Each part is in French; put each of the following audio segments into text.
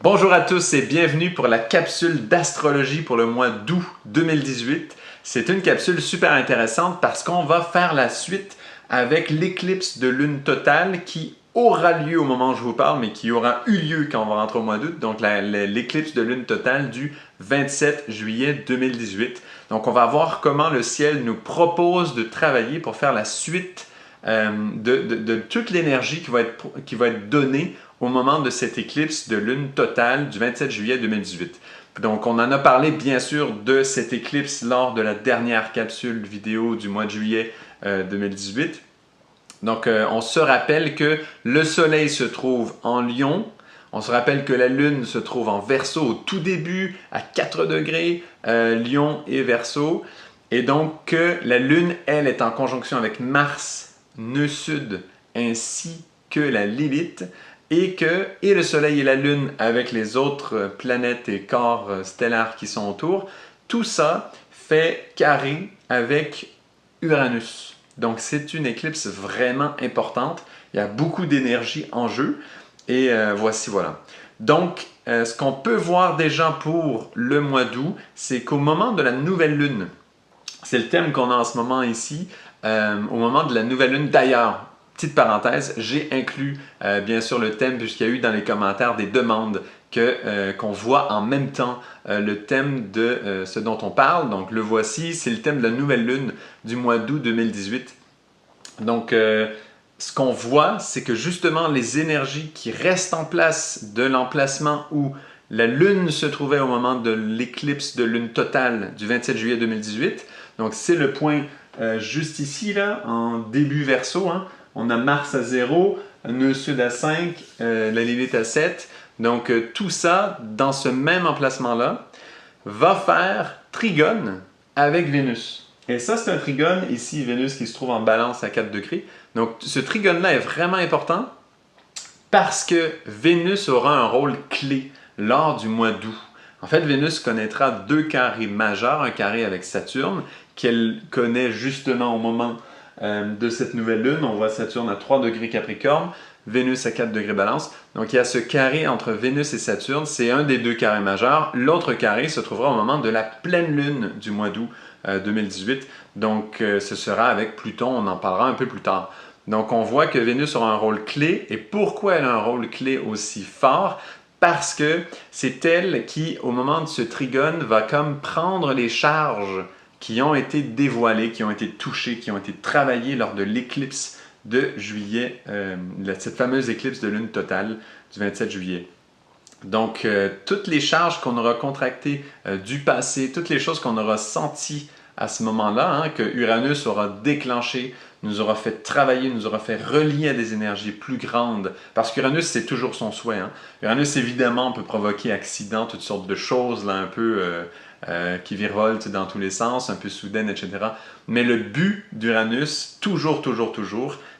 Bonjour à tous et bienvenue pour la capsule d'astrologie pour le mois d'août 2018. C'est une capsule super intéressante parce qu'on va faire la suite avec l'éclipse de lune totale qui aura lieu au moment où je vous parle, mais qui aura eu lieu quand on va rentrer au mois d'août, donc l'éclipse de lune totale du 27 juillet 2018. Donc on va voir comment le ciel nous propose de travailler pour faire la suite de toute l'énergie qui va être donnée au moment de cette éclipse de lune totale du 27 juillet 2018. Donc, on en a parlé bien sûr de cette éclipse lors de la dernière capsule vidéo du mois de juillet 2018. Donc, on se rappelle que le Soleil se trouve en Lion. On se rappelle que la Lune se trouve en Verseau au tout début, à 4 degrés, Lion et Verseau. Et donc, que la Lune, elle, est en conjonction avec Mars, nœud sud, ainsi que la Lilith. Et le Soleil et la Lune avec les autres planètes et corps stellaires qui sont autour, tout ça fait carré avec Uranus. Donc c'est une éclipse vraiment importante. Il y a beaucoup d'énergie en jeu. Et voilà. Donc ce qu'on peut voir déjà pour le mois d'août, c'est qu'au moment de la nouvelle lune, c'est le thème qu'on a en ce moment ici, au moment de la nouvelle lune d'ailleurs. Petite parenthèse, j'ai inclus bien sûr le thème puisqu'il y a eu dans les commentaires des demandes qu'on voit en même temps le thème de ce dont on parle. Donc le voici, c'est le thème de la nouvelle lune du mois d'août 2018. Donc ce qu'on voit, c'est que justement les énergies qui restent en place de l'emplacement où la lune se trouvait au moment de l'éclipse de lune totale du 27 juillet 2018. Donc c'est le point juste ici, là, en début Verseau, hein. On a Mars à 0, nœud sud à 5, la Lilith à 7. Donc tout ça, dans ce même emplacement-là, va faire trigone avec Vénus. Et ça, c'est un trigone, ici, Vénus qui se trouve en balance à 4 degrés. Donc ce trigone-là est vraiment important parce que Vénus aura un rôle clé lors du mois d'août. En fait, Vénus connaîtra deux carrés majeurs, un carré avec Saturne, qu'elle connaît justement au moment de cette nouvelle lune. On voit Saturne à 3 degrés Capricorne, Vénus à 4 degrés Balance. Donc il y a ce carré entre Vénus et Saturne, c'est un des deux carrés majeurs. L'autre carré se trouvera au moment de la pleine lune du mois d'août 2018. Donc ce sera avec Pluton, on en parlera un peu plus tard. Donc on voit que Vénus aura un rôle clé. Et pourquoi elle a un rôle clé aussi fort? Parce que c'est elle qui, au moment de ce trigone, va comme prendre les charges qui ont été dévoilées, qui ont été touchées, qui ont été travaillées lors de l'éclipse de juillet, cette fameuse éclipse de lune totale du 27 juillet. Donc, toutes les charges qu'on aura contractées du passé, toutes les choses qu'on aura senties à ce moment-là, hein, que Uranus aura déclenché, nous aura fait travailler, nous aura fait relier à des énergies plus grandes. Parce qu'Uranus, c'est toujours son souhait. Hein. Uranus, évidemment, peut provoquer accidents, toutes sortes de choses, là, un peu qui virevoltent dans tous les sens, un peu soudaines, etc. Mais le but d'Uranus, toujours,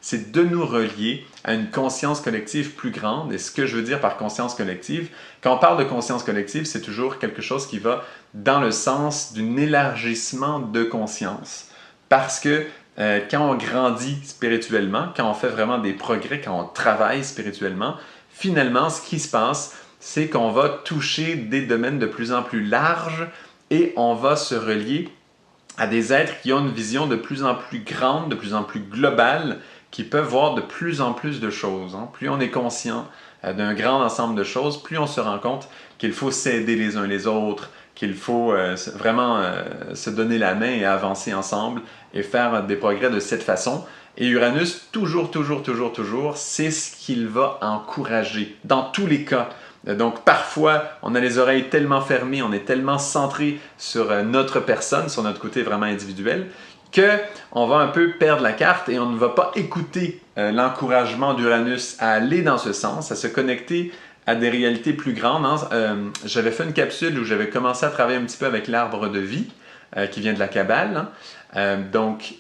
c'est de nous relier à une conscience collective plus grande. Et ce que je veux dire par conscience collective, quand on parle de conscience collective, c'est toujours quelque chose qui va dans le sens d'un élargissement de conscience. Parce que quand on grandit spirituellement, quand on fait vraiment des progrès, quand on travaille spirituellement, finalement, ce qui se passe, c'est qu'on va toucher des domaines de plus en plus larges et on va se relier à des êtres qui ont une vision de plus en plus grande, de plus en plus globale, qui peuvent voir de plus en plus de choses. Hein. Plus on est conscient d'un grand ensemble de choses, plus on se rend compte qu'il faut s'aider les uns les autres, qu'il faut vraiment se donner la main et avancer ensemble et faire des progrès de cette façon. Et Uranus, toujours, c'est ce qu'il va encourager dans tous les cas. Donc parfois, on a les oreilles tellement fermées, on est tellement centré sur notre personne, sur notre côté vraiment individuel, qu'on va un peu perdre la carte et on ne va pas écouter l'encouragement d'Uranus à aller dans ce sens, à se connecter à des réalités plus grandes. Hein. J'avais fait une capsule où j'avais commencé à travailler un petit peu avec l'arbre de vie, qui vient de la Kabbale. Hein. Donc,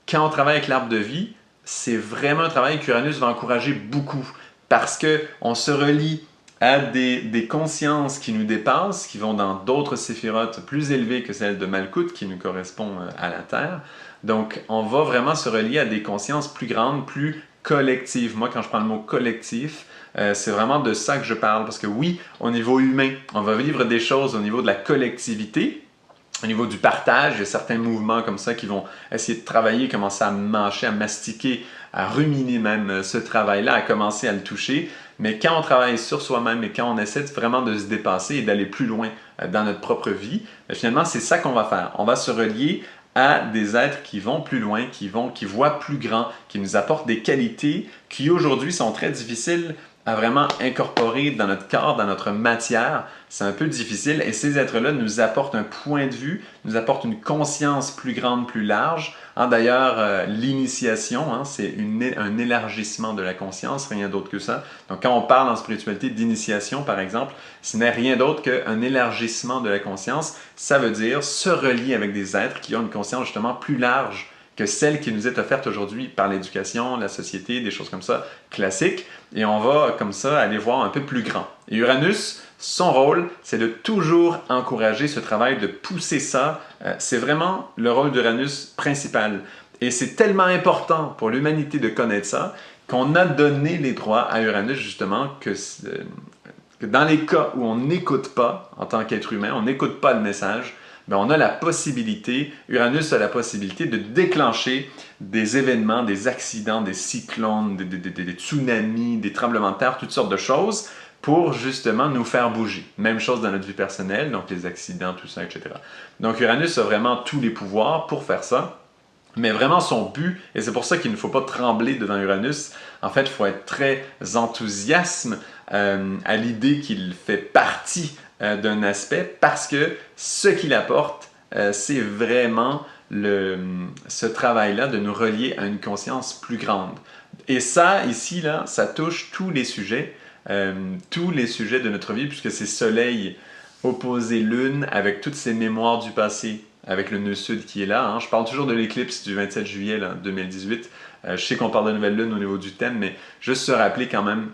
quand on travaille avec l'arbre de vie, c'est vraiment un travail qu'Uranus va encourager beaucoup parce qu'on se relie à des consciences qui nous dépassent, qui vont dans d'autres séphirotes plus élevées que celle de Malkuth, qui nous correspond à la Terre. Donc, on va vraiment se relier à des consciences plus grandes, plus collective. Moi, quand je prends le mot collectif, c'est vraiment de ça que je parle. Parce que oui, au niveau humain, on va vivre des choses au niveau de la collectivité, au niveau du partage. Il y a certains mouvements comme ça qui vont essayer de travailler, commencer à mâcher, à mastiquer, à ruminer même ce travail-là, à commencer à le toucher. Mais quand on travaille sur soi-même et quand on essaie vraiment de se dépasser et d'aller plus loin dans notre propre vie, finalement, c'est ça qu'on va faire. On va se relier à des êtres qui vont plus loin, qui voient plus grand, qui nous apportent des qualités qui aujourd'hui sont très difficiles à vraiment incorporer dans notre corps, dans notre matière. C'est un peu difficile et ces êtres-là nous apportent un point de vue, nous apportent une conscience plus grande, plus large. D'ailleurs, l'initiation, c'est un élargissement de la conscience, rien d'autre que ça. Donc quand on parle en spiritualité d'initiation, par exemple, ce n'est rien d'autre qu'un élargissement de la conscience. Ça veut dire se relier avec des êtres qui ont une conscience justement plus large que celle qui nous est offerte aujourd'hui par l'éducation, la société, des choses comme ça, classiques. Et on va comme ça aller voir un peu plus grand. Et Uranus, son rôle, c'est de toujours encourager ce travail, de pousser ça. C'est vraiment le rôle d'Uranus principal. Et c'est tellement important pour l'humanité de connaître ça qu'on a donné les droits à Uranus justement que dans les cas où on n'écoute pas, en tant qu'être humain, on n'écoute pas le message, on a la possibilité, Uranus a la possibilité de déclencher des événements, des accidents, des cyclones, des tsunamis, des tremblements de terre, toutes sortes de choses pour justement nous faire bouger. Même chose dans notre vie personnelle, donc les accidents, tout ça, etc. Donc Uranus a vraiment tous les pouvoirs pour faire ça. Mais vraiment son but, et c'est pour ça qu'il ne faut pas trembler devant Uranus, en fait, il faut être très enthousiaste à l'idée qu'il fait partie d'un aspect parce que ce qu'il apporte, c'est vraiment ce travail-là de nous relier à une conscience plus grande. Et ça, ici, là, ça touche tous les sujets de notre vie, puisque c'est Soleil opposé Lune avec toutes ces mémoires du passé, avec le nœud sud qui est là. Je parle toujours de l'éclipse du 27 juillet là, 2018. Je sais qu'on parle de nouvelle lune au niveau du thème, mais juste se rappeler quand même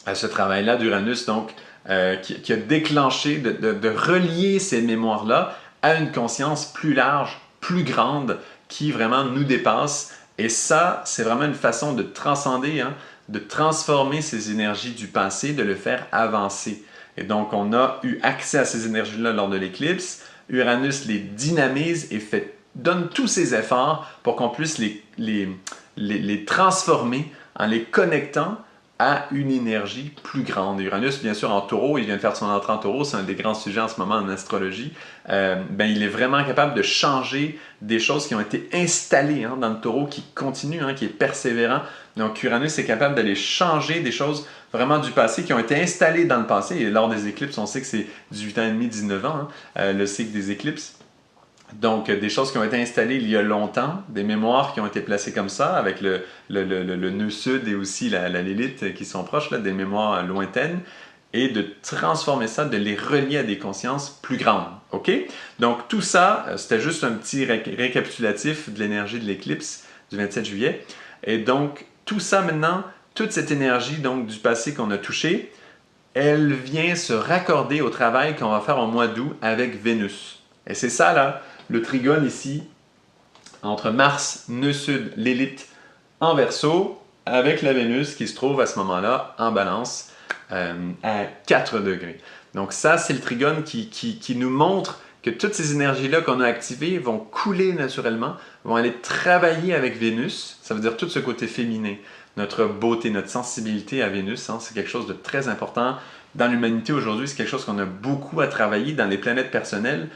à ce travail-là d'Uranus, donc qui a déclenché de relier ces mémoires-là à une conscience plus large, plus grande, qui vraiment nous dépasse. Et ça, c'est vraiment une façon de transcender, de transformer ces énergies du passé, de le faire avancer. Et donc, on a eu accès à ces énergies-là lors de l'éclipse. Uranus les dynamise et donne tous ses efforts pour qu'on puisse les transformer en les connectant à une énergie plus grande. Uranus, bien sûr, en taureau, il vient de faire son entrée en taureau, c'est un des grands sujets en ce moment en astrologie. Il est vraiment capable de changer des choses qui ont été installées dans le taureau, qui continue, qui est persévérant. Donc Uranus est capable d'aller changer des choses vraiment du passé qui ont été installées dans le passé. Et lors des éclipses, on sait que c'est 18 ans et demi, 19 ans, le cycle des éclipses. Donc, des choses qui ont été installées il y a longtemps, des mémoires qui ont été placées comme ça, avec le nœud sud et aussi la Lilith qui sont proches, là, des mémoires lointaines, et de transformer ça, de les relier à des consciences plus grandes. OK? Donc, tout ça, c'était juste un petit récapitulatif de l'énergie de l'éclipse du 27 juillet. Et donc, tout ça maintenant, toute cette énergie donc, du passé qu'on a touché, elle vient se raccorder au travail qu'on va faire au mois d'août avec Vénus. Et c'est ça, là, le trigone ici, entre Mars, nœud sud, l'élite en Verseau, avec la Vénus qui se trouve à ce moment-là en Balance à 4 degrés. Donc ça, c'est le trigone qui nous montre que toutes ces énergies-là qu'on a activées vont couler naturellement, vont aller travailler avec Vénus. Ça veut dire tout ce côté féminin, notre beauté, notre sensibilité à Vénus. C'est quelque chose de très important dans l'humanité aujourd'hui. C'est quelque chose qu'on a beaucoup à travailler dans les planètes personnelles.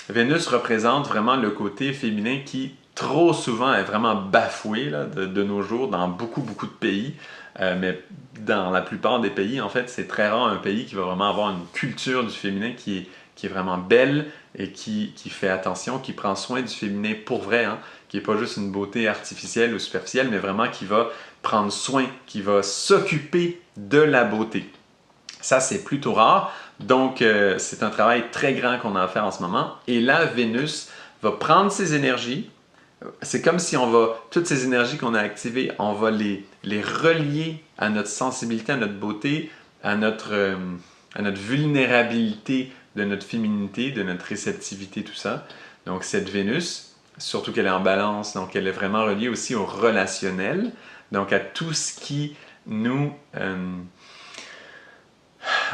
Vénus représente vraiment le côté féminin qui, trop souvent, est vraiment bafoué là, de nos jours dans beaucoup, beaucoup de pays. Mais dans la plupart des pays, en fait, c'est très rare un pays qui va vraiment avoir une culture du féminin qui est vraiment belle et qui fait attention, qui prend soin du féminin pour vrai, qui n'est pas juste une beauté artificielle ou superficielle, mais vraiment qui va prendre soin, qui va s'occuper de la beauté. Ça, c'est plutôt rare. Donc, c'est un travail très grand qu'on a à faire en ce moment. Et là, Vénus va prendre ces énergies. C'est comme si toutes ces énergies qu'on a activées, on va les relier à notre sensibilité, à notre beauté, à notre vulnérabilité de notre féminité, de notre réceptivité, tout ça. Donc, cette Vénus, surtout qu'elle est en balance, donc elle est vraiment reliée aussi au relationnel, donc à tout ce qui nous...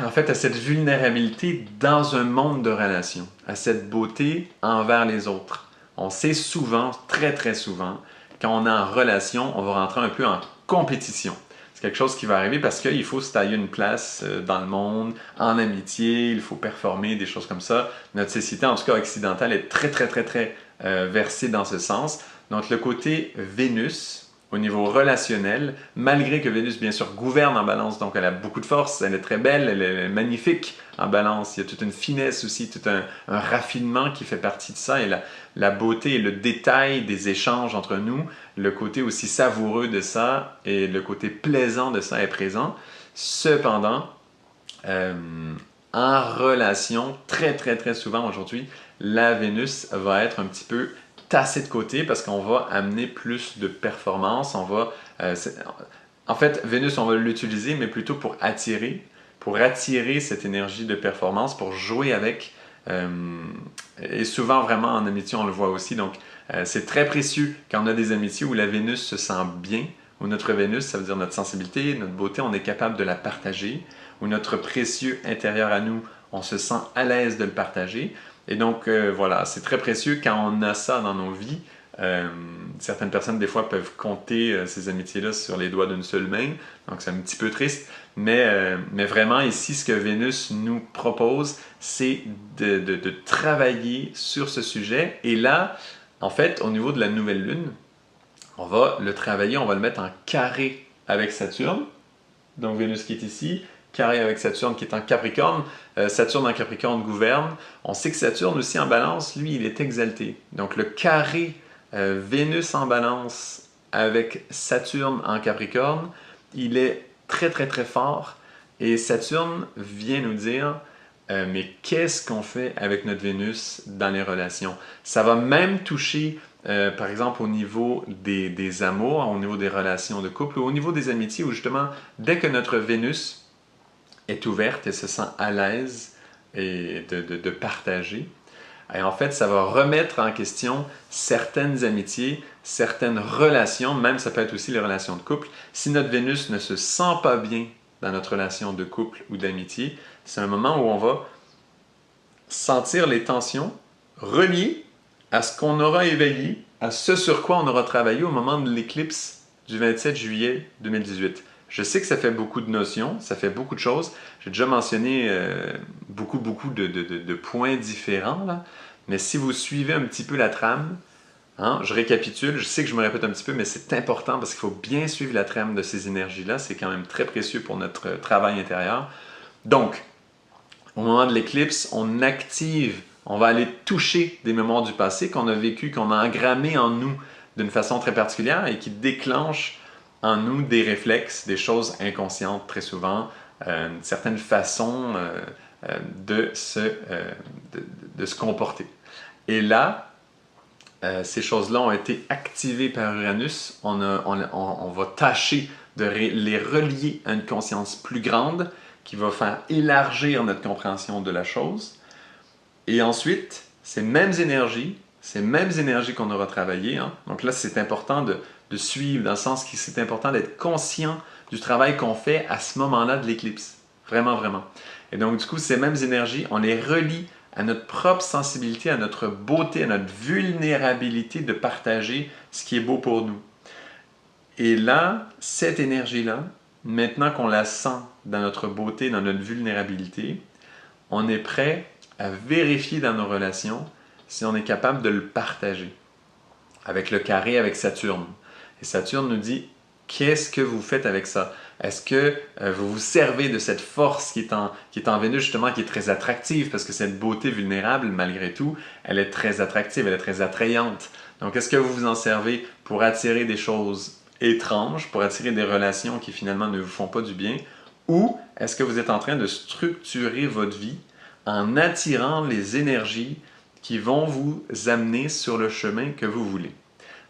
en fait, à cette vulnérabilité dans un monde de relations, à cette beauté envers les autres. On sait souvent, très très souvent, quand on est en relation, on va rentrer un peu en compétition. C'est quelque chose qui va arriver parce qu'il faut se tailler une place dans le monde, en amitié, il faut performer, des choses comme ça. Notre société, en tout cas occidentale, est très très très très versée dans ce sens. Donc le côté Vénus, au niveau relationnel, malgré que Vénus, bien sûr, gouverne en balance, donc elle a beaucoup de force, elle est très belle, elle est magnifique en balance, il y a toute une finesse aussi, tout un raffinement qui fait partie de ça, et la beauté et le détail des échanges entre nous, le côté aussi savoureux de ça, et le côté plaisant de ça est présent. Cependant, en relation, très très très souvent aujourd'hui, la Vénus va être un petit peu tassée de côté parce qu'on va amener plus de performance. En fait, Vénus, on va l'utiliser, mais plutôt pour attirer cette énergie de performance, pour jouer avec. Et souvent, vraiment, en amitié, on le voit aussi. Donc, c'est très précieux quand on a des amitiés où la Vénus se sent bien, où notre Vénus, ça veut dire notre sensibilité, notre beauté, on est capable de la partager, où notre précieux intérieur à nous, on se sent à l'aise de le partager. Et donc, voilà, c'est très précieux quand on a ça dans nos vies. Certaines personnes, des fois, peuvent compter ces amitiés-là sur les doigts d'une seule main. Donc, c'est un petit peu triste. Mais vraiment, ici, ce que Vénus nous propose, c'est de travailler sur ce sujet. Et là, en fait, au niveau de la nouvelle lune, on va le travailler, on va le mettre en carré avec Saturne. Donc, Vénus qui est ici, carré avec Saturne qui est en Capricorne. Saturne en Capricorne gouverne. On sait que Saturne aussi en balance, lui, il est exalté. Donc, le carré Vénus en balance avec Saturne en Capricorne, il est très très très fort. Et Saturne vient nous dire, mais qu'est-ce qu'on fait avec notre Vénus dans les relations? Ça va même toucher, par exemple, au niveau des amours, au niveau des relations de couple, ou au niveau des amitiés, où justement, dès que notre Vénus est ouverte et se sent à l'aise et de partager, et en fait, ça va remettre en question certaines amitiés, certaines relations, même ça peut être aussi les relations de couple. Si notre Vénus ne se sent pas bien dans notre relation de couple ou d'amitié, c'est un moment où on va sentir les tensions reliées à ce qu'on aura éveillé, à ce sur quoi on aura travaillé au moment de l'éclipse du 27 juillet 2018. Je sais que ça fait beaucoup de notions, ça fait beaucoup de choses. J'ai déjà mentionné beaucoup de points différents, là. Mais si vous suivez un petit peu la trame, hein, je récapitule, je sais que je me répète un petit peu, mais c'est important parce qu'il faut bien suivre la trame de ces énergies-là. C'est quand même très précieux pour notre travail intérieur. Donc, au moment de l'éclipse, on active, on va aller toucher des mémoires du passé qu'on a vécu, qu'on a engrammé en nous d'une façon très particulière et qui déclenchent en nous des réflexes, des choses inconscientes très souvent, une certaine façon de se comporter. Et là, ces choses-là ont été activées par Uranus. On va tâcher de les relier à une conscience plus grande qui va faire élargir notre compréhension de la chose. Et ensuite, ces mêmes énergies qu'on aura travaillées, hein, donc là, c'est important de suivre, dans le sens que c'est important d'être conscient du travail qu'on fait à ce moment-là de l'éclipse. Vraiment, vraiment. Et donc, du coup, ces mêmes énergies, on les relie à notre propre sensibilité, à notre beauté, à notre vulnérabilité de partager ce qui est beau pour nous. Et là, cette énergie-là, maintenant qu'on la sent dans notre beauté, dans notre vulnérabilité, on est prêt à vérifier dans nos relations si on est capable de le partager. Avec le carré, avec Saturne. Et Saturne nous dit, qu'est-ce que vous faites avec ça? Est-ce que vous vous servez de cette force qui est en Vénus, justement, qui est très attractive, parce que cette beauté vulnérable, malgré tout, elle est très attractive, elle est très attrayante. Donc, est-ce que vous vous en servez pour attirer des choses étranges, pour attirer des relations qui finalement ne vous font pas du bien? Ou est-ce que vous êtes en train de structurer votre vie en attirant les énergies qui vont vous amener sur le chemin que vous voulez?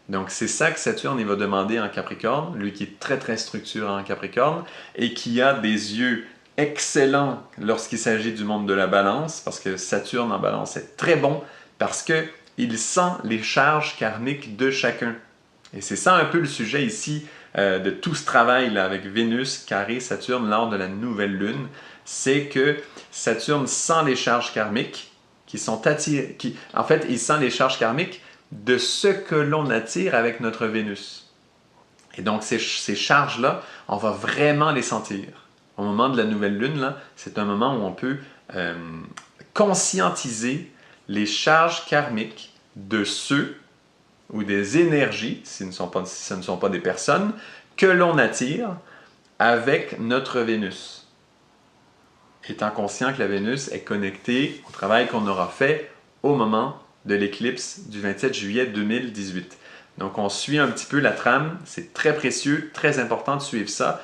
Donc, c'est ça que Saturne il va demander en Capricorne, lui qui est très très structurant en Capricorne et qui a des yeux excellents lorsqu'il s'agit du monde de la balance, parce que Saturne en balance est très bon, parce qu'il il sent les charges karmiques de chacun. Et c'est ça un peu le sujet ici de tout ce travail là, avec Vénus carré Saturne lors de la nouvelle lune. C'est que Saturne sent les charges karmiques qui sont attirées. En fait, il sent les charges karmiques de ce que l'on attire avec notre Vénus. Et donc, ces charges-là, on va vraiment les sentir. Au moment de la nouvelle lune, c'est un moment où on peut conscientiser les charges karmiques de ceux ou des énergies, si ce ne sont pas des personnes, que l'on attire avec notre Vénus. Étant conscient que la Vénus est connectée au travail qu'on aura fait au moment de l'éclipse du 27 juillet 2018. Donc, on suit un petit peu la trame. C'est très précieux, très important de suivre ça.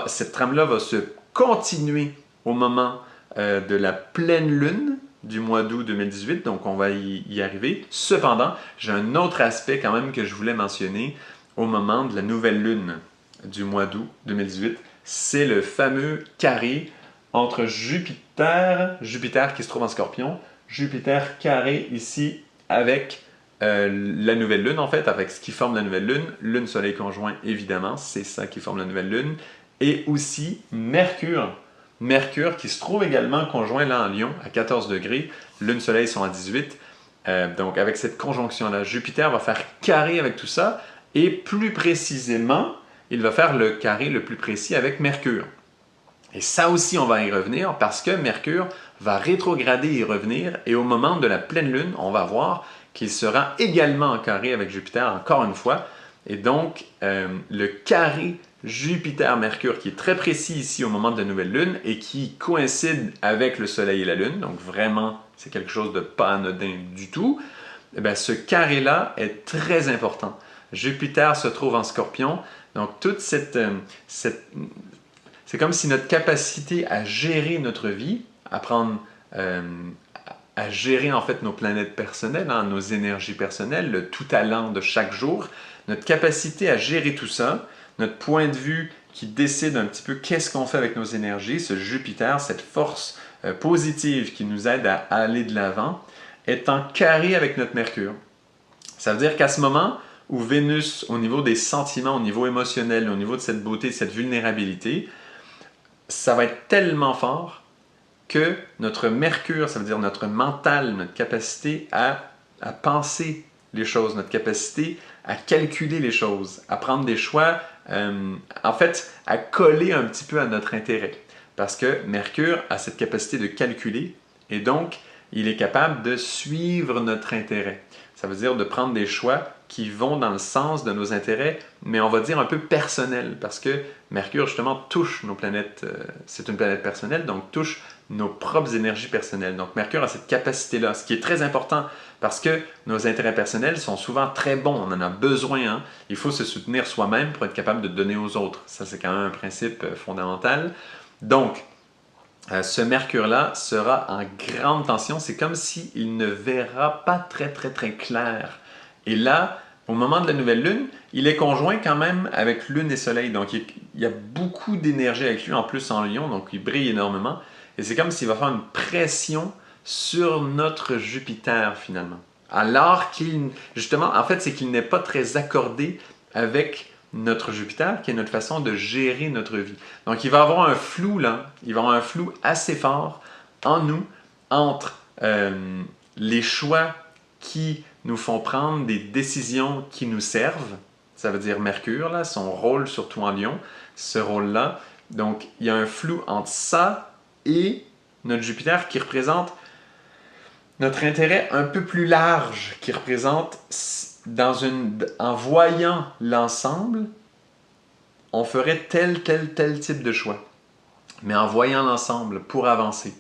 Cette trame-là va se continuer au moment de la pleine lune du mois d'août 2018. Donc, on va y arriver. Cependant, j'ai un autre aspect quand même que je voulais mentionner au moment de la nouvelle lune du mois d'août 2018. C'est le fameux carré entre Jupiter qui se trouve en Scorpion, Jupiter carré ici avec la nouvelle lune, en fait, avec ce qui forme la nouvelle lune, lune-soleil conjoint, évidemment, c'est ça qui forme la nouvelle lune, et aussi Mercure. Mercure qui se trouve également conjoint là en Lion, à 14 degrés, lune-soleil sont à 18. Donc, avec cette conjonction-là, Jupiter va faire carré avec tout ça, et plus précisément, il va faire le carré le plus précis avec Mercure. Et ça aussi, on va y revenir parce que Mercure va rétrograder et revenir, et au moment de la pleine lune, on va voir qu'il sera également en carré avec Jupiter, encore une fois. Et donc, le carré Jupiter-Mercure, qui est très précis ici au moment de la nouvelle lune et qui coïncide avec le Soleil et la Lune, donc vraiment, c'est quelque chose de pas anodin du tout, eh bien, ce carré-là est très important. Jupiter se trouve en Scorpion, donc toute c'est comme si notre capacité à gérer notre vie, à gérer en fait nos planètes personnelles, nos énergies personnelles, le tout talent de chaque jour, notre capacité à gérer tout ça, notre point de vue qui décide un petit peu qu'est-ce qu'on fait avec nos énergies, ce Jupiter, cette force positive qui nous aide à aller de l'avant, est en carré avec notre Mercure. Ça veut dire qu'à ce moment où Vénus, au niveau des sentiments, au niveau émotionnel, au niveau de cette beauté, de cette vulnérabilité, ça va être tellement fort que notre Mercure, ça veut dire notre mental, notre capacité à penser les choses, notre capacité à calculer les choses, à prendre des choix, en fait, à coller un petit peu à notre intérêt. Parce que Mercure a cette capacité de calculer et donc, il est capable de suivre notre intérêt. Ça veut dire de prendre des choix qui vont dans le sens de nos intérêts, mais on va dire un peu personnels, parce que Mercure, justement, touche nos planètes, c'est une planète personnelle, donc touche nos propres énergies personnelles. Donc Mercure a cette capacité-là, ce qui est très important, parce que nos intérêts personnels sont souvent très bons, on en a besoin, hein? Il faut se soutenir soi-même pour être capable de donner aux autres. Ça, c'est quand même un principe fondamental. Donc, ce Mercure-là sera en grande tension, c'est comme s'il ne verra pas très clair. Et là, au moment de la nouvelle lune, il est conjoint quand même avec Lune et Soleil, donc il y a beaucoup d'énergie avec lui, en plus en Lion, donc il brille énormément. Et c'est comme s'il va faire une pression sur notre Jupiter finalement. Alors qu'il, justement, en fait, c'est qu'il n'est pas très accordé avec notre Jupiter, qui est notre façon de gérer notre vie. Donc, il va y avoir un flou là, il va y avoir un flou assez fort en nous, entre les choix qui nous font prendre des décisions qui nous servent, ça veut dire Mercure, là, son rôle surtout en Lion, ce rôle-là. Donc, il y a un flou entre ça et notre Jupiter qui représente notre intérêt un peu plus large, qui représente, en voyant l'ensemble, on ferait tel type de choix. Mais en voyant l'ensemble pour avancer.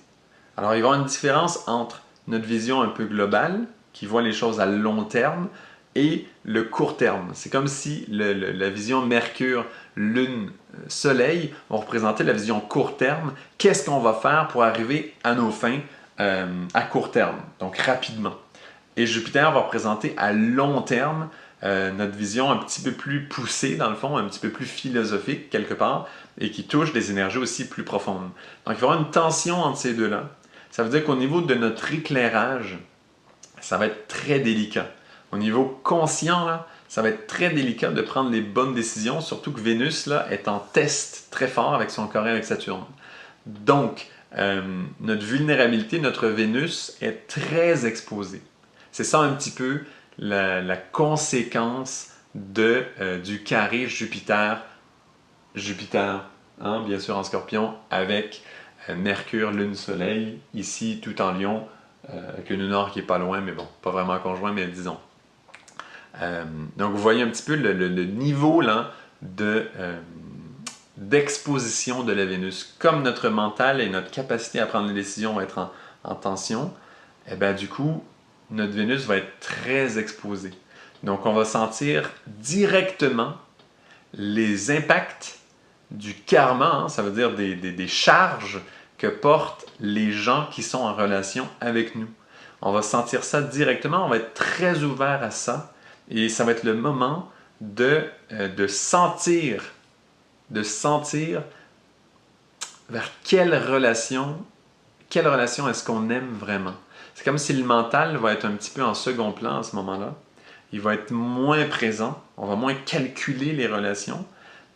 Alors, il va y avoir une différence entre notre vision un peu globale, qui voit les choses à long terme, et le court terme. C'est comme si la vision Mercure, Lune, Soleil vont représenter la vision court terme. Qu'est-ce qu'on va faire pour arriver à nos fins à court terme, donc rapidement. Et Jupiter va représenter à long terme notre vision un petit peu plus poussée, dans le fond, un petit peu plus philosophique quelque part, et qui touche des énergies aussi plus profondes. Donc il va y avoir une tension entre ces deux-là. Ça veut dire qu'au niveau de notre éclairage, ça va être très délicat. Au niveau conscient, là, ça va être très délicat de prendre les bonnes décisions, surtout que Vénus là, est en test très fort avec son carré avec Saturne. Donc, notre vulnérabilité, notre Vénus est très exposée. C'est ça un petit peu la conséquence du carré Jupiter, hein, bien sûr en Scorpion, avec Mercure, Lune, Soleil, ici tout en Lion, avec le Nord qui est pas loin, mais bon, pas vraiment conjoint, mais disons. Donc vous voyez un petit peu le niveau là, d'exposition de la Vénus. Comme notre mental et notre capacité à prendre des décisions vont être en tension, et bien du coup, notre Vénus va être très exposée. Donc on va sentir directement les impacts du karma, hein, ça veut dire des charges que portent les gens qui sont en relation avec nous. On va sentir ça directement, on va être très ouvert à ça et ça va être le moment de sentir vers quelle relation est-ce qu'on aime vraiment. C'est comme si le mental va être un petit peu en second plan à ce moment-là. Il va être moins présent, on va moins calculer les relations,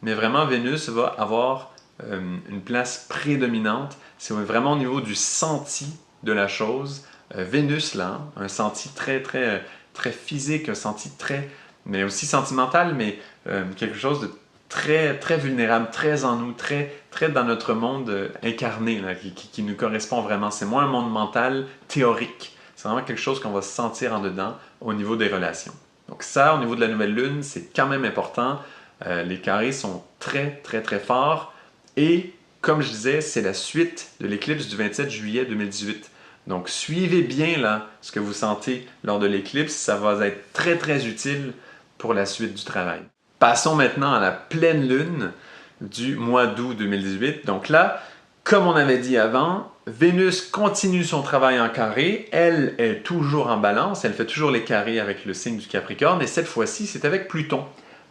mais vraiment Vénus va avoir une place prédominante. C'est vraiment au niveau du senti de la chose. Vénus, là, un senti très, très, très physique, un senti très, mais aussi sentimental, mais quelque chose de très, très vulnérable, très en nous, très, très dans notre monde incarné, là, qui nous correspond vraiment. C'est moins un monde mental théorique. C'est vraiment quelque chose qu'on va sentir en dedans au niveau des relations. Donc ça, au niveau de la nouvelle lune, c'est quand même important. Les carrés sont très, très, très forts. Et comme je disais, c'est la suite de l'éclipse du 27 juillet 2018. Donc suivez bien là ce que vous sentez lors de l'éclipse. Ça va être très, très utile pour la suite du travail. Passons maintenant à la pleine lune du mois d'août 2018. Donc là, comme on avait dit avant, Vénus continue son travail en carré. Elle est toujours en balance. Elle fait toujours les carrés avec le signe du Capricorne. Et cette fois-ci, c'est avec Pluton.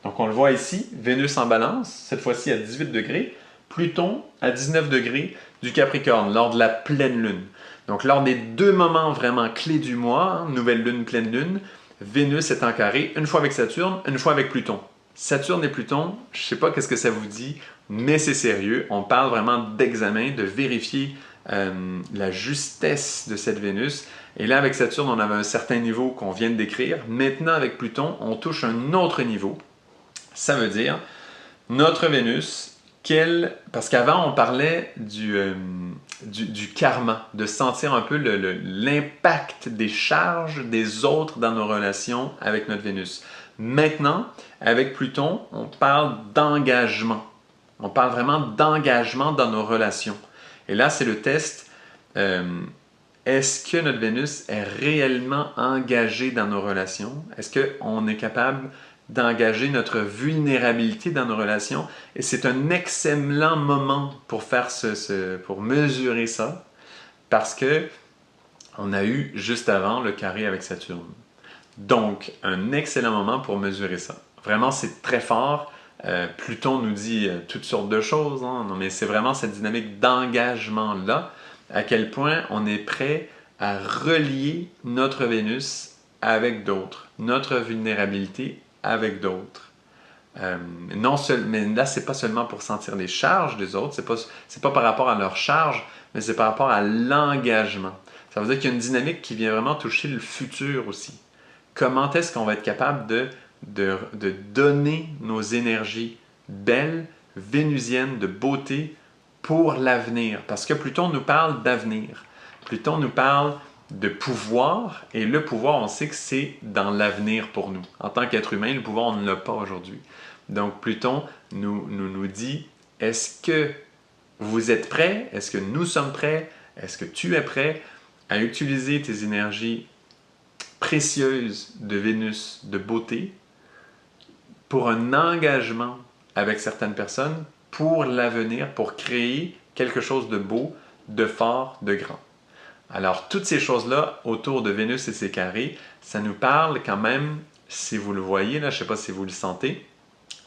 Donc on le voit ici, Vénus en balance, cette fois-ci à 18 degrés. Pluton à 19 degrés du Capricorne lors de la pleine lune. Donc lors des deux moments vraiment clés du mois, hein, nouvelle lune, pleine lune, Vénus est en carré, une fois avec Saturne, une fois avec Pluton. Saturne et Pluton, je ne sais pas qu'est-ce que ça vous dit, mais c'est sérieux. On parle vraiment d'examen, de vérifier la justesse de cette Vénus. Et là, avec Saturne, on avait un certain niveau qu'on vient de décrire. Maintenant, avec Pluton, on touche un autre niveau. Ça veut dire, notre Vénus, parce qu'avant, on parlait du karma, de sentir un peu l'impact des charges des autres dans nos relations avec notre Vénus. Maintenant, avec Pluton, on parle d'engagement. On parle vraiment d'engagement dans nos relations. Et là, c'est le test. Est-ce que notre Vénus est réellement engagée dans nos relations? Est-ce qu'on est capable d'engager notre vulnérabilité dans nos relations? Et c'est un excellent moment pour pour mesurer ça, parce que on a eu juste avant le carré avec Saturne. Donc, un excellent moment pour mesurer ça. Vraiment, c'est très fort. Pluton nous dit toutes sortes de choses, hein, mais c'est vraiment cette dynamique d'engagement-là, à quel point on est prêt à relier notre Vénus avec d'autres, notre vulnérabilité avec d'autres. Mais là, c'est pas seulement pour sentir les charges des autres, c'est pas par rapport à leurs charges, mais c'est par rapport à l'engagement. Ça veut dire qu'il y a une dynamique qui vient vraiment toucher le futur aussi. Comment est-ce qu'on va être capable de donner nos énergies belles, vénusiennes, de beauté pour l'avenir? Parce que Pluton nous parle d'avenir. Pluton nous parle de pouvoir, et le pouvoir, on sait que c'est dans l'avenir pour nous. En tant qu'être humain, le pouvoir, on ne l'a pas aujourd'hui. Donc Pluton nous dit, est-ce que vous êtes prêts? Est-ce que nous sommes prêts? Est-ce que tu es prêt à utiliser tes énergies précieuses de Vénus, de beauté, pour un engagement avec certaines personnes, pour l'avenir, pour créer quelque chose de beau, de fort, de grand? Alors, toutes ces choses-là autour de Vénus et ses carrés, ça nous parle quand même, si vous le voyez, là, je ne sais pas si vous le sentez,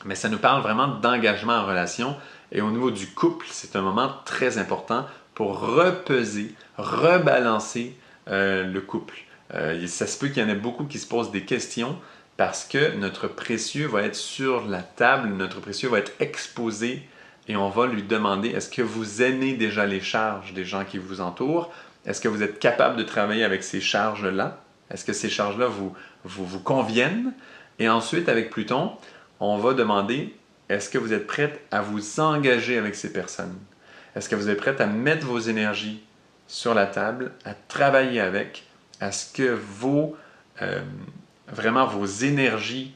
mais ça nous parle vraiment d'engagement en relation. Et au niveau du couple, c'est un moment très important pour repeser, rebalancer le couple. Ça se peut qu'il y en ait beaucoup qui se posent des questions parce que notre précieux va être sur la table, notre précieux va être exposé et on va lui demander, est-ce que vous aimez déjà les charges des gens qui vous entourent? Est-ce que vous êtes capable de travailler avec ces charges-là? Est-ce que ces charges-là vous conviennent? Et ensuite, avec Pluton, on va demander, est-ce que vous êtes prête à vous engager avec ces personnes? Est-ce que vous êtes prête à mettre vos énergies sur la table, à travailler avec? Est-ce que vraiment vos énergies,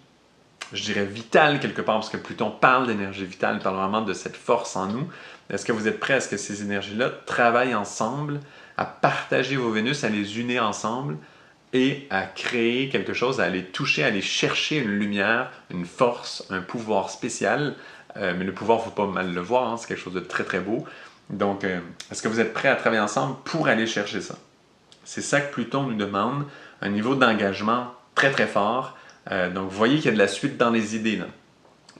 je dirais vitales quelque part, parce que Pluton parle d'énergie vitale, il parle vraiment de cette force en nous. Est-ce que vous êtes prêts à ce que ces énergies-là travaillent ensemble, à partager vos Vénus, à les unir ensemble et à créer quelque chose, à aller toucher, à aller chercher une lumière, une force, un pouvoir spécial. Mais le pouvoir, il ne faut pas mal le voir, hein, c'est quelque chose de très très beau. Donc, est-ce que vous êtes prêts à travailler ensemble pour aller chercher ça? C'est ça que Pluton nous demande, un niveau d'engagement très très fort. Donc, vous voyez qu'il y a de la suite dans les idées, là.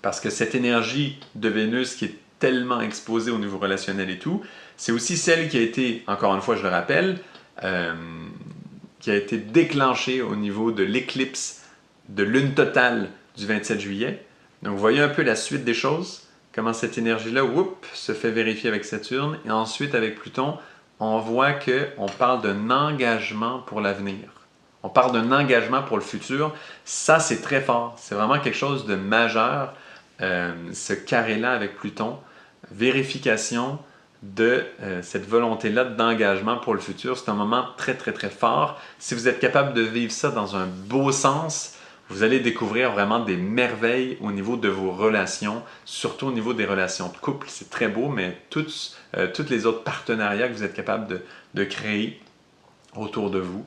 Parce que cette énergie de Vénus qui est tellement exposée au niveau relationnel et tout, c'est aussi celle qui a été, encore une fois je le rappelle, qui a été déclenchée au niveau de l'éclipse de lune totale du 27 juillet. Donc vous voyez un peu la suite des choses, comment cette énergie-là, se fait vérifier avec Saturne, et ensuite avec Pluton, on voit qu'on parle d'un engagement pour l'avenir. On parle d'un engagement pour le futur. Ça, c'est très fort. C'est vraiment quelque chose de majeur, ce carré-là avec Pluton. Vérification de cette volonté-là d'engagement pour le futur. C'est un moment très, très, très fort. Si vous êtes capable de vivre ça dans un beau sens, vous allez découvrir vraiment des merveilles au niveau de vos relations, surtout au niveau des relations de couple. C'est très beau, mais tous les autres partenariats que vous êtes capable de créer autour de vous,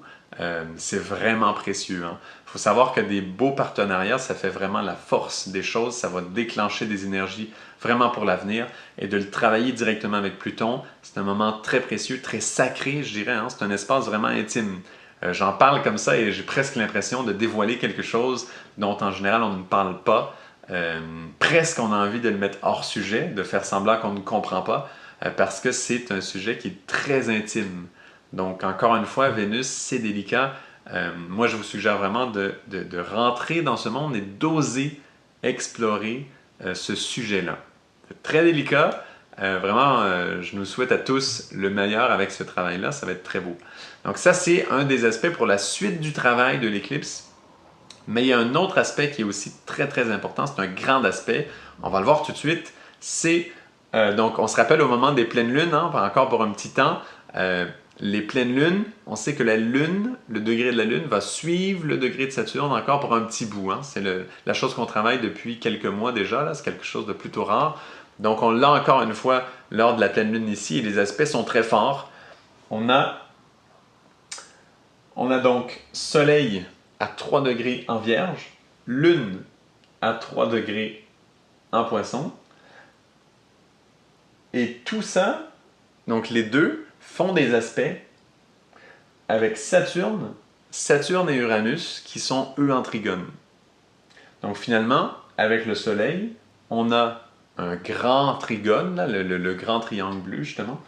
c'est vraiment précieux. Il faut savoir que des beaux partenariats, ça fait vraiment la force des choses, ça va déclencher des énergies vraiment pour l'avenir, et de le travailler directement avec Pluton, c'est un moment très précieux, très sacré, je dirais, c'est un espace vraiment intime. J'en parle comme ça et j'ai presque l'impression de dévoiler quelque chose dont en général on ne parle pas. Presque on a envie de le mettre hors sujet, de faire semblant qu'on ne comprend pas, parce que c'est un sujet qui est très intime. Donc, encore une fois, Vénus, c'est délicat. Moi, je vous suggère vraiment de rentrer dans ce monde et d'oser explorer ce sujet-là. C'est très délicat. Vraiment, je nous souhaite à tous le meilleur avec ce travail-là. Ça va être très beau. Donc, ça, c'est un des aspects pour la suite du travail de l'éclipse. Mais il y a un autre aspect qui est aussi très, très important. C'est un grand aspect. On va le voir tout de suite. C'est, donc, on se rappelle au moment des pleines lunes, encore pour un petit temps, les pleines lunes, on sait que la lune, le degré de la lune va suivre le degré de Saturne encore pour un petit bout. C'est la chose qu'on travaille depuis quelques mois déjà, c'est quelque chose de plutôt rare. Donc on l'a encore une fois lors de la pleine lune ici, et les aspects sont très forts. On a donc Soleil à 3 degrés en Vierge, Lune à 3 degrés en Poisson, et tout ça, donc les deux, font des aspects avec Saturne et Uranus qui sont eux en trigone. Donc finalement, avec le Soleil, on a un grand trigone, là, le grand triangle bleu justement.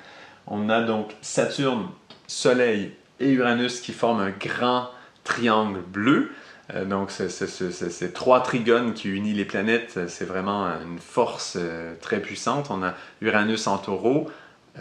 On a donc Saturne, Soleil et Uranus qui forment un grand triangle bleu. Donc ces trois trigones qui unissent les planètes, c'est vraiment une force très puissante. On a Uranus en Taureau,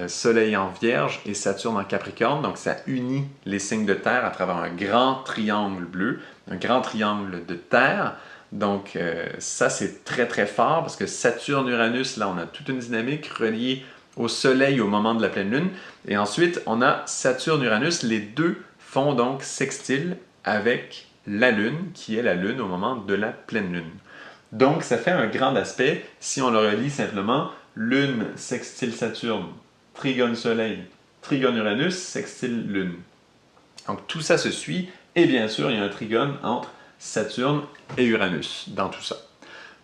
Soleil en Vierge et Saturne en Capricorne. Donc ça unit les signes de terre à travers un grand triangle bleu, un grand triangle de terre. Donc ça c'est très très fort parce que Saturne-Uranus, là on a toute une dynamique reliée au Soleil au moment de la pleine lune. Et ensuite on a Saturne-Uranus, les deux font donc sextile avec la Lune, qui est la Lune au moment de la pleine Lune. Donc ça fait un grand aspect si on le relie simplement Lune sextile Saturne, trigone Soleil, trigone Uranus, sextile Lune. Donc tout ça se suit, et bien sûr il y a un trigone entre Saturne et Uranus dans tout ça.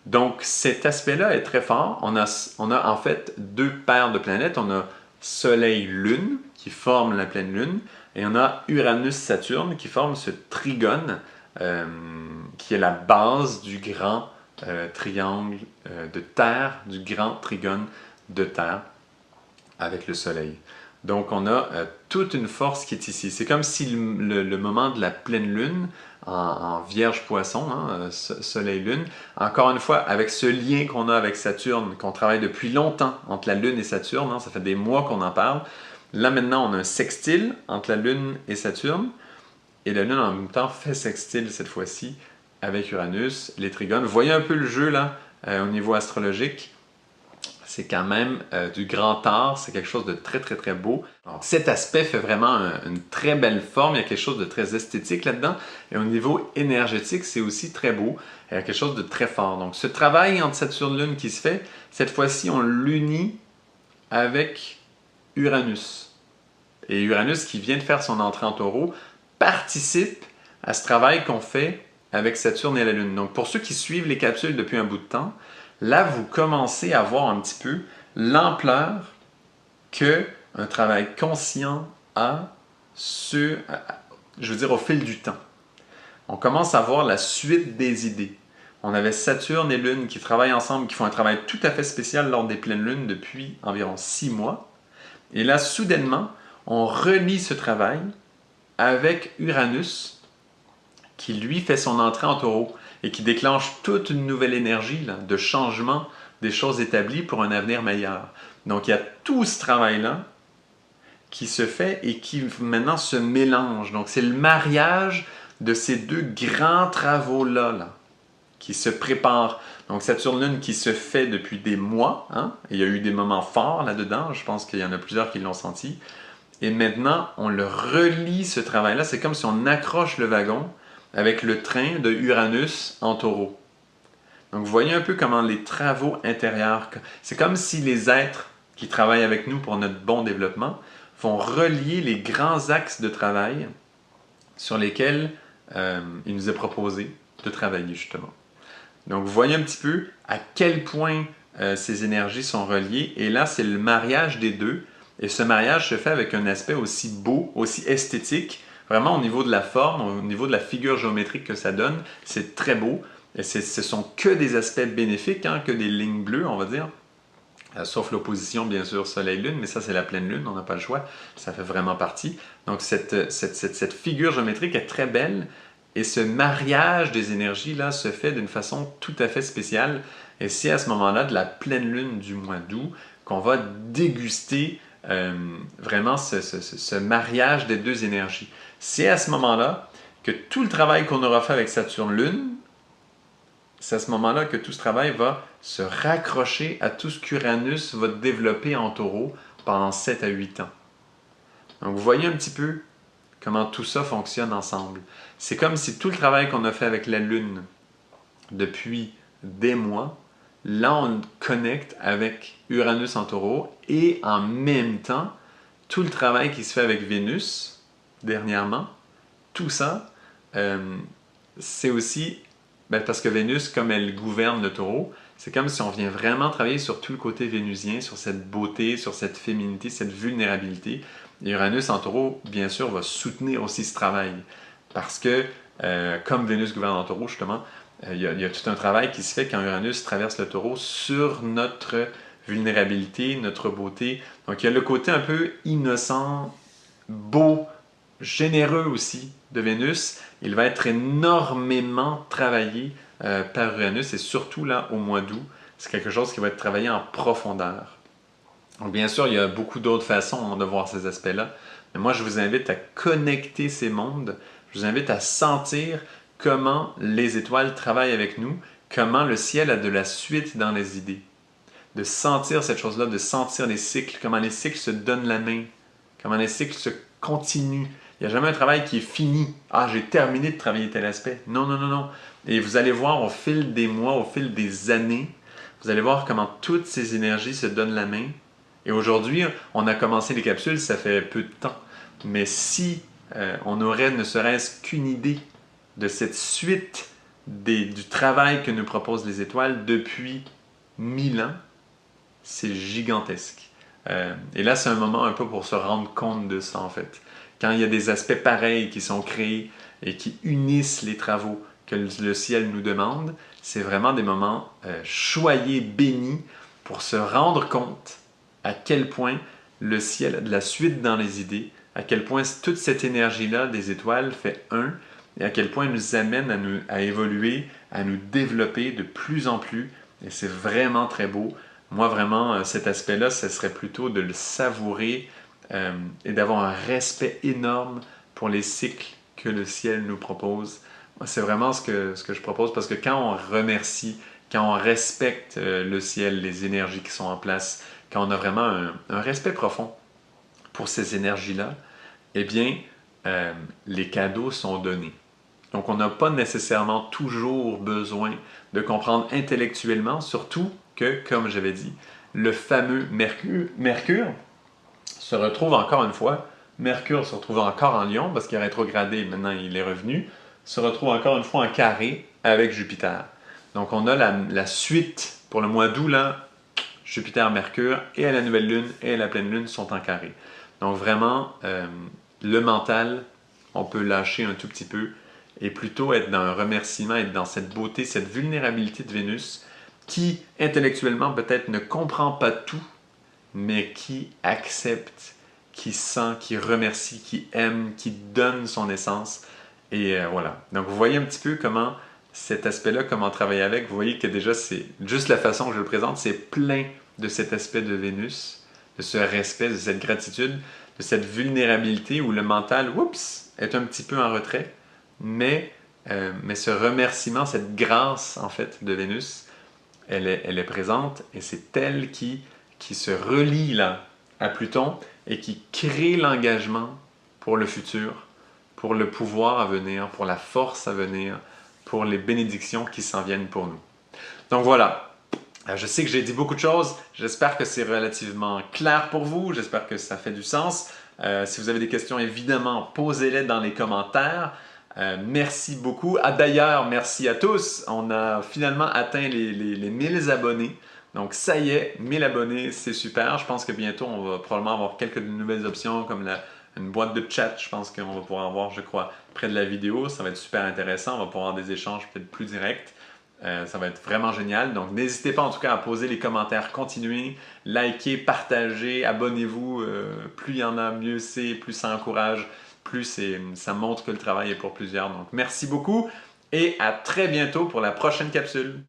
Donc cet aspect-là est très fort. On a en fait deux paires de planètes. On a Soleil-Lune qui forment la pleine Lune, et on a Uranus-Saturne qui forme ce trigone qui est la base du grand triangle de Terre, du grand trigone de Terre avec le Soleil. Donc, on a toute une force qui est ici. C'est comme si le moment de la pleine lune, en Vierge Poisson, hein, Soleil-Lune, encore une fois, avec ce lien qu'on a avec Saturne, qu'on travaille depuis longtemps entre la Lune et Saturne, hein, ça fait des mois qu'on en parle. Là, maintenant, on a un sextile entre la Lune et Saturne, et la Lune, en même temps, fait sextile cette fois-ci avec Uranus, les trigones. Vous voyez un peu le jeu, là, au niveau astrologique. C'est quand même du grand art, c'est quelque chose de très très très beau. Donc, cet aspect fait vraiment une très belle forme, il y a quelque chose de très esthétique là-dedans. Et au niveau énergétique, c'est aussi très beau, il y a quelque chose de très fort. Donc ce travail entre Saturne-Lune qui se fait, cette fois-ci on l'unit avec Uranus. Et Uranus qui vient de faire son entrée en Taureau participe à ce travail qu'on fait avec Saturne et la Lune. Donc pour ceux qui suivent les capsules depuis un bout de temps, là, vous commencez à voir un petit peu l'ampleur qu'un travail conscient a sur, je veux dire, au fil du temps. On commence à voir la suite des idées. On avait Saturne et Lune qui travaillent ensemble, qui font un travail tout à fait spécial lors des pleines lunes depuis environ 6 mois. Et là, soudainement, on relie ce travail avec Uranus, qui lui fait son entrée en Taureau et qui déclenche toute une nouvelle énergie là, de changement des choses établies pour un avenir meilleur. Donc il y a tout ce travail-là qui se fait et qui maintenant se mélange. Donc c'est le mariage de ces deux grands travaux-là là, qui se préparent. Donc Saturne-Lune qui se fait depuis des mois, hein? Il y a eu des moments forts là-dedans, je pense qu'il y en a plusieurs qui l'ont senti. Et maintenant, on le relie ce travail-là, c'est comme si on accroche le wagon avec le train de Uranus en Taureau. Donc, vous voyez un peu comment les travaux intérieurs, c'est comme si les êtres qui travaillent avec nous pour notre bon développement vont relier les grands axes de travail sur lesquels il nous est proposé de travailler justement. Donc, vous voyez un petit peu à quel point ces énergies sont reliées. Et là, c'est le mariage des deux. Et ce mariage se fait avec un aspect aussi beau, aussi esthétique, vraiment au niveau de la forme, au niveau de la figure géométrique que ça donne. C'est très beau. Et ce sont que des aspects bénéfiques, hein, que des lignes bleues, on va dire. Sauf l'opposition, bien sûr, Soleil-Lune, mais ça, c'est la pleine Lune, on n'a pas le choix. Ça fait vraiment partie. Donc, cette figure géométrique est très belle. Et ce mariage des énergies-là se fait d'une façon tout à fait spéciale. Et c'est à ce moment-là, de la pleine Lune du mois d'août, qu'on va déguster vraiment ce mariage des deux énergies. C'est à ce moment-là que tout le travail qu'on aura fait avec Saturne-Lune, c'est à ce moment-là que tout ce travail va se raccrocher à tout ce qu'Uranus va développer en Taureau pendant 7 à 8 ans. Donc vous voyez un petit peu comment tout ça fonctionne ensemble. C'est comme si tout le travail qu'on a fait avec la Lune depuis des mois, là on connecte avec Uranus en Taureau et en même temps, tout le travail qui se fait avec Vénus dernièrement, tout ça, c'est aussi, parce que Vénus, comme elle gouverne le Taureau, c'est comme si on vient vraiment travailler sur tout le côté vénusien, sur cette beauté, sur cette féminité, cette vulnérabilité. Et Uranus en Taureau, bien sûr, va soutenir aussi ce travail. Parce que, comme Vénus gouverne en Taureau, justement, il y a tout un travail qui se fait quand Uranus traverse le Taureau sur notre vulnérabilité, notre beauté. Donc, il y a le côté un peu innocent, beau, généreux aussi de Vénus. Il va être énormément travaillé par Uranus et surtout là au mois d'août. C'est quelque chose qui va être travaillé en profondeur. Donc bien sûr, il y a beaucoup d'autres façons de voir ces aspects-là. Mais moi, je vous invite à connecter ces mondes. Je vous invite à sentir comment les étoiles travaillent avec nous, comment le ciel a de la suite dans les idées. De sentir cette chose-là, de sentir les cycles, comment les cycles se donnent la main, comment les cycles se continuent. Il n'y a jamais un travail qui est fini. Ah, j'ai terminé de travailler tel aspect. Non, non, non, non. Et vous allez voir au fil des mois, au fil des années, vous allez voir comment toutes ces énergies se donnent la main. Et aujourd'hui, on a commencé les capsules, ça fait peu de temps. Mais si on aurait ne serait-ce qu'une idée de cette suite du travail que nous proposent les étoiles depuis 1000 ans, c'est gigantesque. Et là, c'est un moment un peu pour se rendre compte de ça, en fait. Quand il y a des aspects pareils qui sont créés et qui unissent les travaux que le ciel nous demande, c'est vraiment des moments choyés, bénis, pour se rendre compte à quel point le ciel a de la suite dans les idées, à quel point toute cette énergie-là des étoiles fait un, et à quel point elle nous amène à évoluer, à nous développer de plus en plus. Et c'est vraiment très beau. Moi, vraiment, cet aspect-là, ce serait plutôt de le savourer et d'avoir un respect énorme pour les cycles que le ciel nous propose. Moi, c'est vraiment ce que je propose parce que quand on remercie, quand on respecte le ciel, les énergies qui sont en place, quand on a vraiment un respect profond pour ces énergies-là, eh bien, les cadeaux sont donnés. Donc, on n'a pas nécessairement toujours besoin de comprendre intellectuellement, surtout que, comme j'avais dit, le fameux Mercure se retrouve encore une fois, Mercure se retrouve encore en Lion, parce qu'il est rétrogradé, maintenant il est revenu, se retrouve encore une fois en carré avec Jupiter. Donc, on a la suite pour le mois d'août, là, Jupiter, Mercure, et à la nouvelle lune et à la pleine lune sont en carré. Donc vraiment, le mental, on peut lâcher un tout petit peu et plutôt être dans un remerciement, être dans cette beauté, cette vulnérabilité de Vénus qui, intellectuellement, peut-être ne comprend pas tout, mais qui accepte, qui sent, qui remercie, qui aime, qui donne son essence. Et voilà. Donc vous voyez un petit peu comment cet aspect-là, comment travailler avec, vous voyez que déjà, c'est juste la façon que je le présente, c'est plein de cet aspect de Vénus, de ce respect, de cette gratitude, de cette vulnérabilité où le mental, oups, est un petit peu en retrait, mais ce remerciement, cette grâce, en fait, de Vénus, elle est présente et c'est elle qui se relie là à Pluton et qui crée l'engagement pour le futur, pour le pouvoir à venir, pour la force à venir, pour les bénédictions qui s'en viennent pour nous. Donc voilà, je sais que j'ai dit beaucoup de choses, j'espère que c'est relativement clair pour vous, j'espère que ça fait du sens. Si vous avez des questions, évidemment, posez-les dans les commentaires. Merci beaucoup. Ah, d'ailleurs, merci à tous. On a finalement atteint les 1000 abonnés. Donc ça y est, 1000 abonnés, c'est super. Je pense que bientôt, on va probablement avoir quelques nouvelles options comme une boîte de chat. Je pense qu'on va pouvoir avoir, je crois, près de la vidéo. Ça va être super intéressant. On va pouvoir avoir des échanges peut-être plus directs. Ça va être vraiment génial. Donc, n'hésitez pas en tout cas à poser les commentaires, continuez, likez, partagez, abonnez-vous. Plus il y en a, mieux c'est, plus ça encourage, plus ça montre que le travail est pour plusieurs. Donc, merci beaucoup et à très bientôt pour la prochaine capsule.